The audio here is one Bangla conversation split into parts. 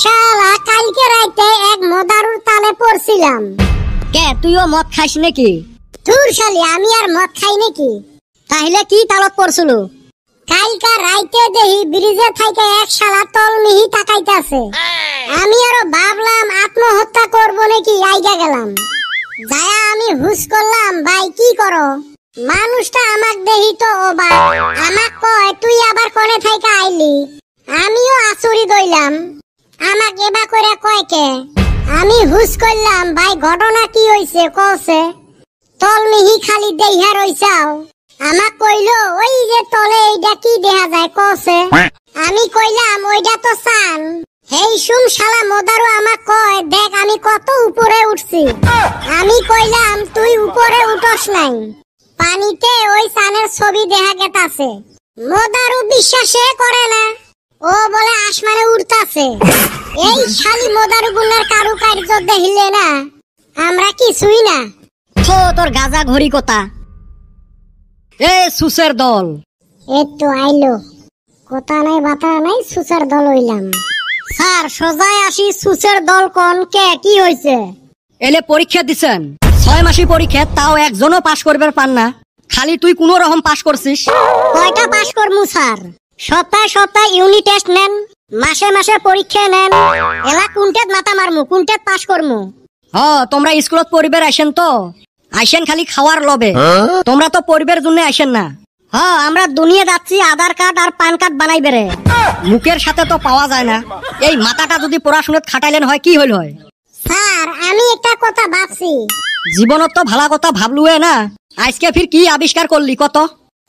শালা কালকে রাতে এক মদারুর তালে পড়ছিলাম। কে তুইও মদ খাস নাকি? ধুর শালি, আমি আর মদ খাই নাকি? তাহলে কি তালত পড়ছিল? কালকা রাইতে দেহি ব্রিজে থাইকে এক শালা তলমিহি তাকাইতাছে। আমি আরো ভাবলাম আত্মহত্যা করব নাকি, আইগা গেলাম। যায়া আমি হুশ করলাম, ভাই কি করো? মানুষটা আমাক দেহি তো অবাক, আমাক কয় তুই আবার কোনে থাইকা আইলি? আমিও আচরিত হইলাম, আমাক এবা করে কয় কে? আমি হুশ করলাম, ভাই ঘটনা কি হইছে কওছে? তলমিহি খালি দেইহা রইছাও। আমাক কইলো ওই যে তলে এইটা কি দেখা যায় কওছে। আমি কইলাম ওইটা তো চান। হেই শুন শালা মদারু আমাক কয় দেখ আমি কত উপরে উঠছি। আমি কইলাম তুই উপরে উঠস নাই, পানিতে ওই চানের ছবি দেখা গেতাছে। মদারু বিশ্বাসে করে না, ও বলে আসমানে উঠতাছে। এই শালি মদারু গুনার কারুকার্য দেখিলে না আমরা কিছুই না। থো তোর গাজা ঘড়ি কথা। এ সুসের দল, একটু আইলো, কথা নাই বাতা নাই, সুসের দল হইলাম। স্যার সোজায় আসি, সুসের দল কোন কে কি হইছে? এলে পরীক্ষা দিছেন 6 মাসি পরীক্ষা, তাও একজনও পাশ করবার পান না। খালি তুই কোন রকম পাশ করছিস। কয়টা পাশ করমু স্যার? সপ্তাহে সপ্তাহে ইউনিট টেস্ট নেন, মাসে মাসে পরীক্ষা নেন। এলা কোনটাত মাথা মারমু, কোনটাত পাশ করমু? তোমরা স্কুলত পড়িবার আইসেন তো, আইসেন খালি খাওয়ার লবে। তোমরা তো পড়িবার জন্য আইসেন না। আমরা দুনিয়া যাচ্ছি আধার কার্ড আর পান কার্ড বানাই বেড়ে, মুখের সাথে তো পাওয়া যায় না। এই মাথাটা যদি পড়াশোনাত খাটাইলেন হয় কি হইল হয়? স্যার আমি একটা কথা ভাবছি। জীবনত তো ভালা কথা ভাবলুয়ে না, আজকে ফির কি আবিষ্কার করলি কত?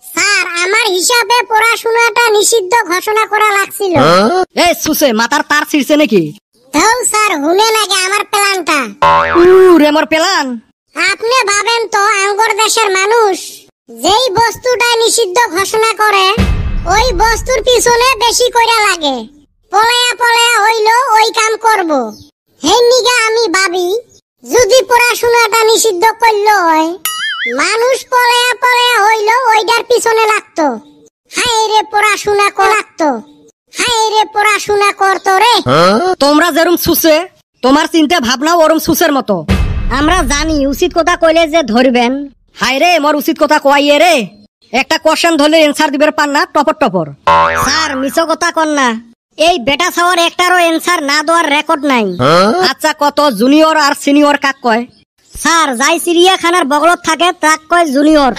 স্যার আমার হিসাবে পড়াশোনাটা নিষিদ্ধ ঘোষণা করা লাগছিল। এই সুসে মাথার তার ছিড়ছে নাকি? ধৌ স্যার হুনে লাগে আমার প্ল্যানটা। রে মোর প্ল্যান। আপনি ভাবেন তো আঙ্গর দেশের মানুষ যেই বস্তুটা নিষিদ্ধ ঘোষণা করে ওই বস্তুর পিছনে বেশি কইরা লাগে, পলায়া পলায়া হইলো ওই কাম করব। হেই নিগা আমি ভাবি যদি পড়াশোনাটা নিষিদ্ধ করলো হয়, মানুষ পলায়া পলায়া হইলো ওইটার পিছনে লাগতো। হায় রে পড়াশোনা লাগতো, হায় রে পড়াশোনা করতো রে। তোমরা যেরম সুসে, তোমার চিন্তা ভাবনাও ওরম সুসের মতো। আমরা জানি উচিত কথা কইলে যে ধরবেন। হায় রে মোর উচিত কথা কইয়ে রে, একটা কোশ্চেন ধরলে এনসার দিবার পান না, টপর টপর। স্যার মিছো কথা কন না, এই বেটা ছাওয়ার একটারও এনসার না দেওয়ার রেকর্ড নাই। আচ্ছা কত জুনিয়র আর সিনিয়র কাক কয়? স্যার যাই চিড়িয়াখানার বগলত থাকে তাক কয় জুনিয়র,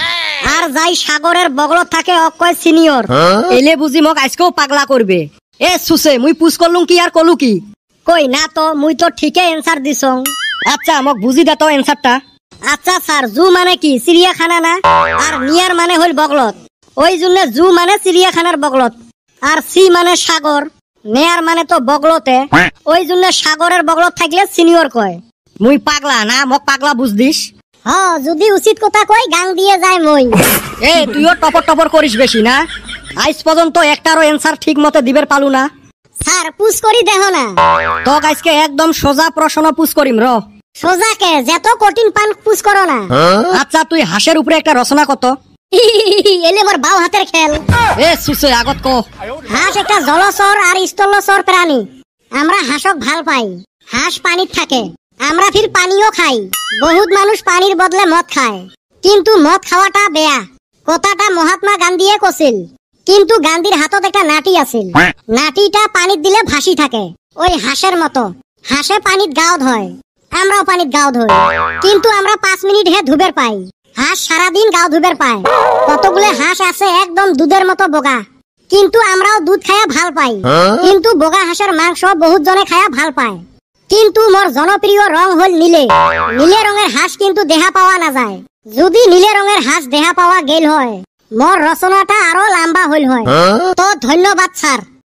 আর যাই সাগরের বগলত থাকে অক কয় সিনিয়র। এলে বুঝি মোক আজকেও পাগলা করবে। এ সুসে মুই পুষ করলুম কি আর কলু কি? কই না তো, মুই তো ঠিকই এনসার দিছং। আচ্ছা মোক বুঝি দে তো এনসারটা। আচ্ছা স্যার জু মানে কি? চিড়িয়াখানা না? আর নিয়ার মানে হইল বগলত, ওই জন্য জু মানে চিড়িয়াখানার বগলত। আর সি মানে সাগর, নেয়ার মানে তো বগলতে, ওই জন্য সাগরের বগলত থাকলে সিনিয়র কয়। মুই পাগলা না, মোক পাগলা বুঝদিস? যদি উচিত কথা কই গাং দিয়ে যায় মই। এ তুইও টপর টপর করিস বেশি না, আজ পর্যন্ত একটারও এনসার ঠিক মতো দিবের পালু না। স্যার পুষ করি দেহ না, তোক আজকে একদম সোজা প্রশ্ন পুষ করিম। সোজাকে যত কঠিন পান পুষ করো না। আচ্ছা তুই হাঁসের উপরে একটা রচনা কত? এলে মোর বাও হাতের খেল। এ সুসে আগত ক। হাঁস একটা জলচর আর স্থলচর প্রাণী। আমরা হাঁসক ভাল পাই, হাঁস পানিত থাকে, আমরা ফির পানিও খাই। বহুত মানুষ পানির বদলে মদ খায়, কিন্তু মদ খাওয়াটা বেয়া কথাটা মহাত্মা গান্ধীয়ে কছিল। কিন্তু গান্ধীর হাতত একটা নাটি আছিল, নাটিটা পানিত দিলে ভাসি থাকে। ওই হাঁসের মতো, হাঁসে পানিত গাও ধয়, আমরাও পানিত গাও ধই, কিন্তু আমরা 5 মিনিট হে ধুবের পাই। হাঁস সারাদিন গাও ধুবের পায়। কতগুলো হাঁস আছে একদম দুধের মতো বোগা, কিন্তু আমরাও দুধ খায়া ভাল পাই। কিন্তু বোগা হাঁসের মাংস বহুত জনে খায়া ভাল পায়। কিন্তু মোর জনপ্রিয় রং হল নীলে। নীলে রঙের হাঁস কিন্তু দেহা পাওয়া না যায়। যদি নীলে রঙের হাঁস দেহা পাওয়া গেল হয়, মোর রচনাটা আরো লম্বা হইল হয়। তো ধন্যবাদ স্যার।